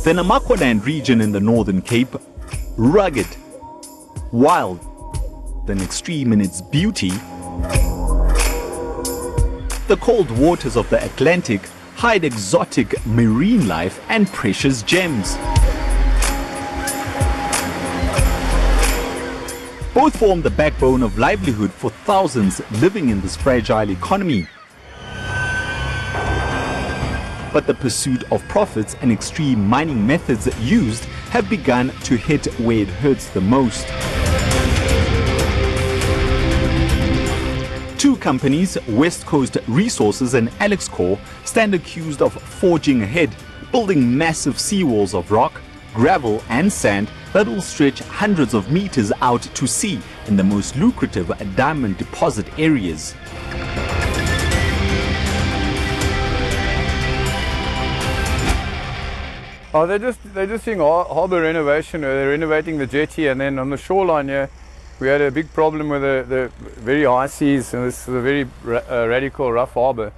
The Namaqualand region in the Northern Cape, rugged, wild, then extreme in its beauty. The cold waters of the Atlantic hide exotic marine life and precious gems. Both form the backbone of livelihood for thousands living in this fragile economy. But the pursuit of profits and extreme mining methods used have begun to hit where it hurts the most. Two companies, West Coast Resources and Alex Corp, stand accused of forging ahead, building massive seawalls of rock, gravel and sand that will stretch hundreds of meters out to sea in the most lucrative diamond deposit areas. Oh, they're just doing harbour renovation. They're renovating the jetty, and then on the shoreline here, we had a big problem with the very high seas, and this is a very radical, rough harbour.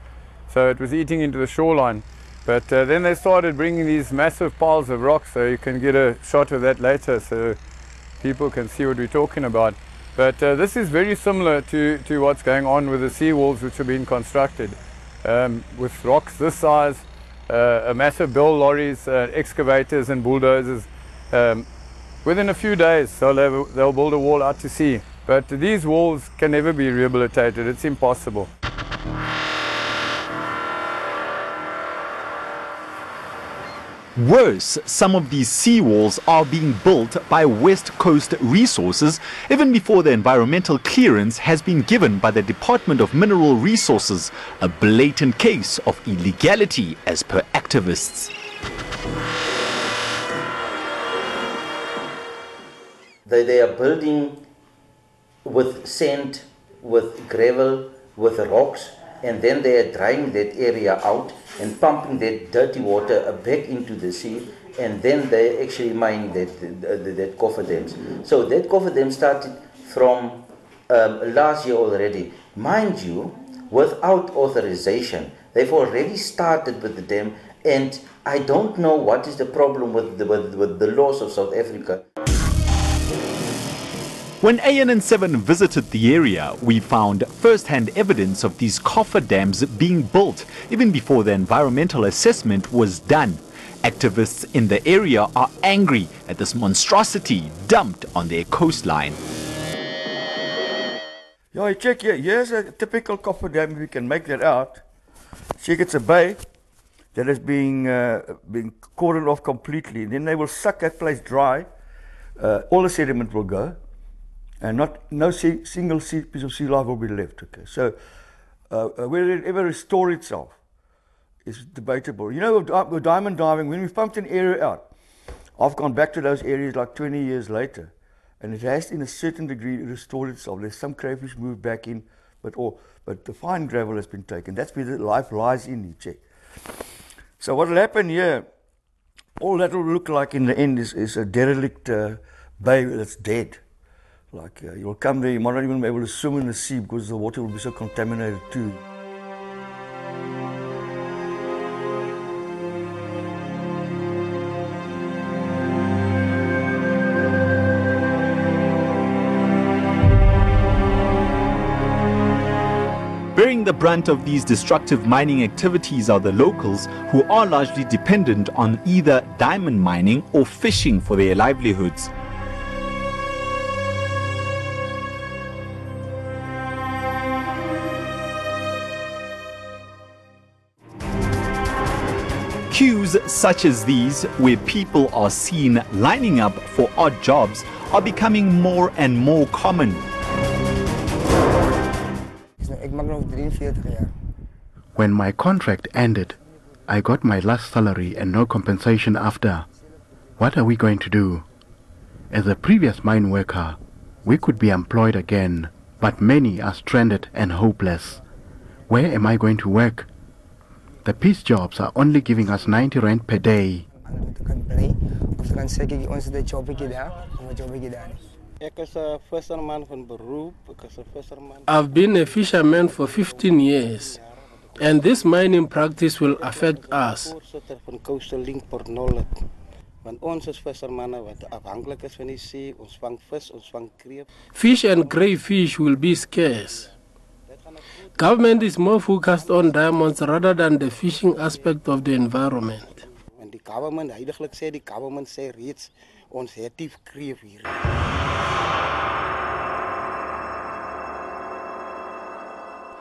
So it was eating into the shoreline. But then they started bringing these massive piles of rocks, so you can get a shot of that later, so people can see what we're talking about. But this is very similar to what's going on with the seawalls which are being constructed. With rocks this size, a massive bell lorries, excavators and bulldozers. Within a few days, so they'll build a wall out to sea. But these walls can never be rehabilitated. It's impossible. Worse, some of these seawalls are being built by West Coast Resources even before the environmental clearance has been given by the Department of Mineral Resources, a blatant case of illegality as per activists. They are building with sand, with gravel, with rocks, and then they are drying that area out and pumping that dirty water back into the sea, and then they actually mine that cofferdams. So that cofferdam started from last year already. Mind you, without authorization. They've already started with the dam, and I don't know what is the problem with the laws of South Africa. When ANN7 visited the area, we found first-hand evidence of these cofferdams being built even before the environmental assessment was done. Activists in the area are angry at this monstrosity dumped on their coastline. Yeah, check here. Here's a typical cofferdam. If you can make that out. Check, it's a bay that is being cordoned off completely. Then they will suck that place dry. All the sediment will go. And no single piece of sea life will be left. Okay, so whether it ever restore itself is debatable. You know, with diamond diving, when we pumped an area out, I've gone back to those areas like 20 years later, and it has, in a certain degree, restored itself. There's some crayfish moved back in, but the fine gravel has been taken. That's where the life lies in. You check. So what will happen here? All that will look like in the end is a derelict bay that's dead. Like you'll come there, you might not even be able to swim in the sea because the water will be so contaminated too. Bearing the brunt of these destructive mining activities are the locals, who are largely dependent on either diamond mining or fishing for their livelihoods. Queues such as these, where people are seen lining up for odd jobs, are becoming more and more common. When my contract ended, I got my last salary and no compensation after. What are we going to do? As a previous mine worker, we could be employed again, but many are stranded and hopeless. Where am I going to work? The piece jobs are only giving us 90 rand per day. I've been a fisherman for 15 years, and this mining practice will affect us. Fish and crayfish will be scarce. Government is more focused on diamonds rather than the fishing aspect of the environment.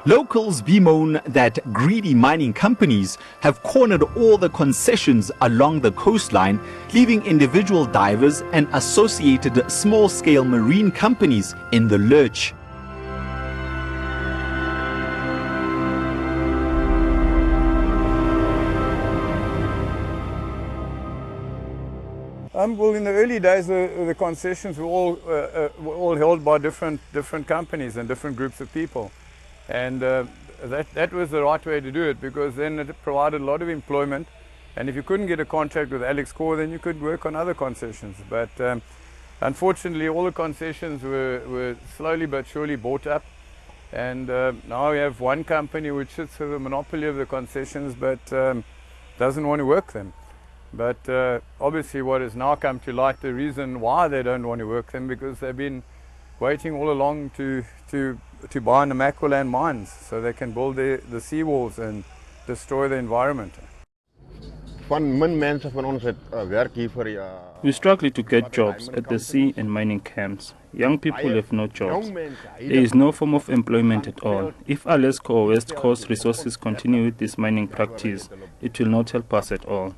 Locals bemoan that greedy mining companies have cornered all the concessions along the coastline, leaving individual divers and associated small-scale marine companies in the lurch. Well, in the early days, the concessions were all held by different companies and different groups of people. And that was the right way to do it, because then it provided a lot of employment, and if you couldn't get a contract with Alex Core, then you could work on other concessions. But unfortunately, all the concessions were slowly but surely bought up, and now we have one company which sits with a monopoly of the concessions, but doesn't want to work them. But obviously what has now come to light, the reason why they don't want to work them, because they've been waiting all along to buy Namaqualand mines so they can build the seawalls and destroy the environment. We struggle to get jobs at the sea and mining camps. Young people have no jobs. There is no form of employment at all. If Alesco or West Coast Resources continue with this mining practice, it will not help us at all.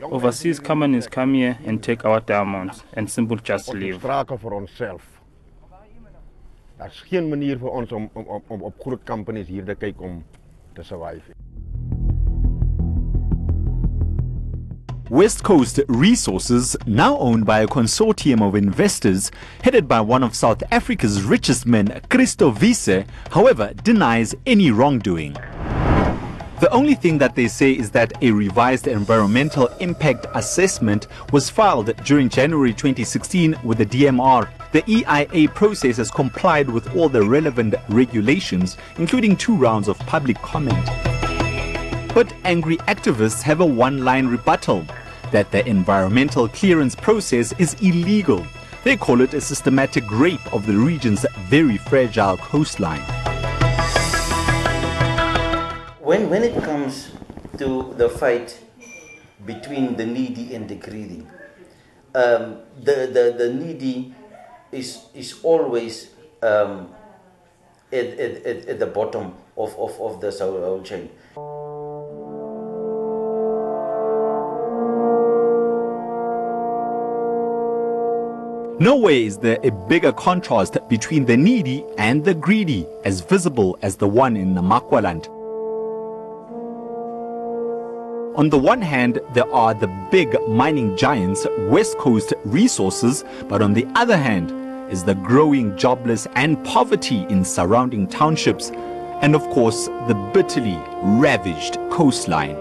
Overseas companies come here and take our diamonds and simply just leave. Daar's geen manier vir ons om op groot companies hier te kyk om te survive. West Coast Resources, now owned by a consortium of investors headed by one of South Africa's richest men, Christo Wiese, however, denies any wrongdoing. The only thing that they say is that a revised environmental impact assessment was filed during January 2016 with the DMR. The EIA process has complied with all the relevant regulations, including 2 rounds of public comment. But angry activists have a one-line rebuttal, that the environmental clearance process is illegal. They call it a systematic rape of the region's very fragile coastline. When it comes to the fight between the needy and the greedy, the needy is always at the bottom of the whole chain. Nowhere is there a bigger contrast between the needy and the greedy as visible as the one in Namaqualand. On the one hand, there are the big mining giants, West Coast Resources, but on the other hand is the growing jobless and poverty in surrounding townships, and of course the bitterly ravaged coastline.